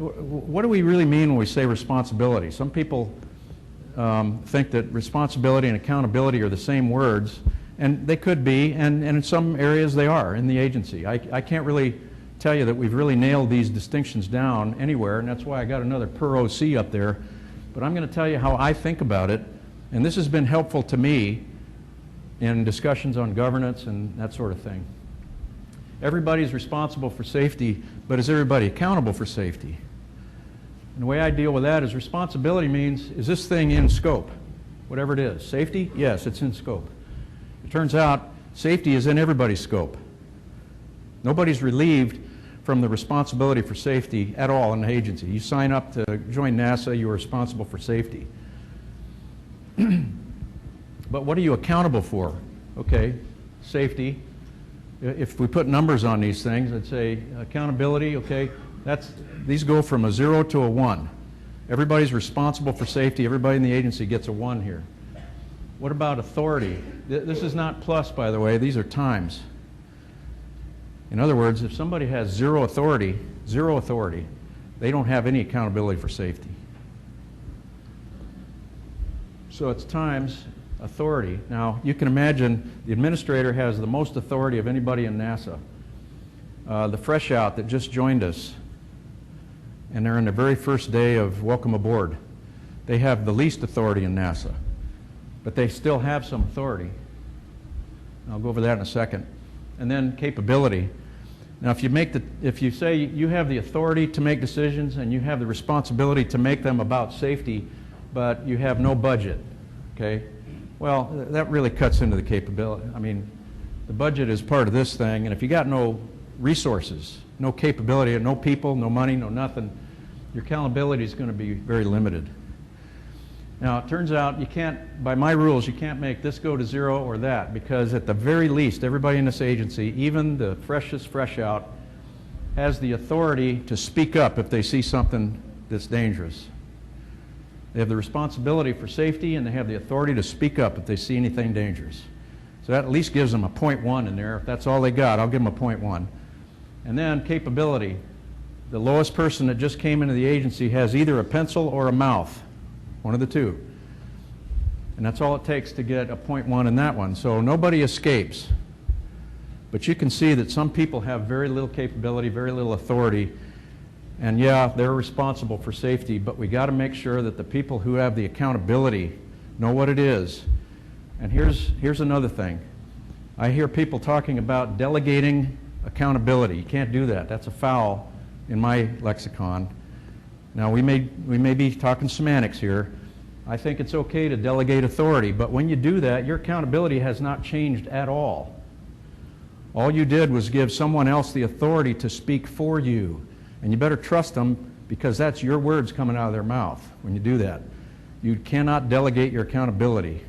What do we really mean when we say responsibility? Some people think that responsibility and accountability are the same words, and they could be, and in some areas they are in the agency. I can't really tell you that we've really nailed these distinctions down anywhere, and that's why I got another per OC up there. But I'm going to tell you how I think about it, and this has been helpful to me in discussions on governance and that sort of thing. Everybody's responsible for safety, but is everybody accountable for safety? And the way I deal with that is responsibility means, is this thing in scope? Whatever it is. Safety? Yes, it's in scope. It turns out safety is in everybody's scope. Nobody's relieved from the responsibility for safety at all in the agency. You sign up to join NASA, you are responsible for safety. But what are you accountable for? Okay, safety. If we put numbers on these things, I'd say accountability, okay, these go from a 0 to a 1. Everybody's responsible for safety. Everybody in the agency gets a 1 here. What about authority? This is not plus, by the way. These are times. In other words, if somebody has zero authority, they don't have any accountability for safety. So it's times authority. Now, you can imagine the administrator has the most authority of anybody in NASA. The fresh out that just joined us, and they're in the very first day of welcome aboard, they have the least authority in NASA, but they still have some authority. I'll go over that in a second. And then capability. Now, if you say you have the authority to make decisions and you have the responsibility to make them about safety, but you have no budget, okay? Well, that really cuts into the capability. I mean, the budget is part of this thing, and if you got no resources, no capability, no people, no money, no nothing, your accountability is going to be very limited. Now, it turns out you can't, by my rules, you can't make this go to 0 or that, because at the very least, everybody in this agency, even the freshest fresh out, has the authority to speak up if they see something that's dangerous. They have the responsibility for safety, and they have the authority to speak up if they see anything dangerous. So that at least gives them a 0.1 in there. If that's all they got, I'll give them a 0.1. And then capability. The lowest person that just came into the agency has either a pencil or a mouth. One of the two. And that's all it takes to get a 0.1 in that one. So nobody escapes. But you can see that some people have very little capability, very little authority, and yeah, they're responsible for safety, but we got to make sure that the people who have the accountability know what it is. And here's another thing. I hear people talking about delegating accountability. You can't do that. That's a foul in my lexicon. Now, we may be talking semantics here. I think it's okay to delegate authority, but when you do that, your accountability has not changed at all. All you did was give someone else the authority to speak for you, and you better trust them, because that's your words coming out of their mouth when you do that. You cannot delegate your accountability.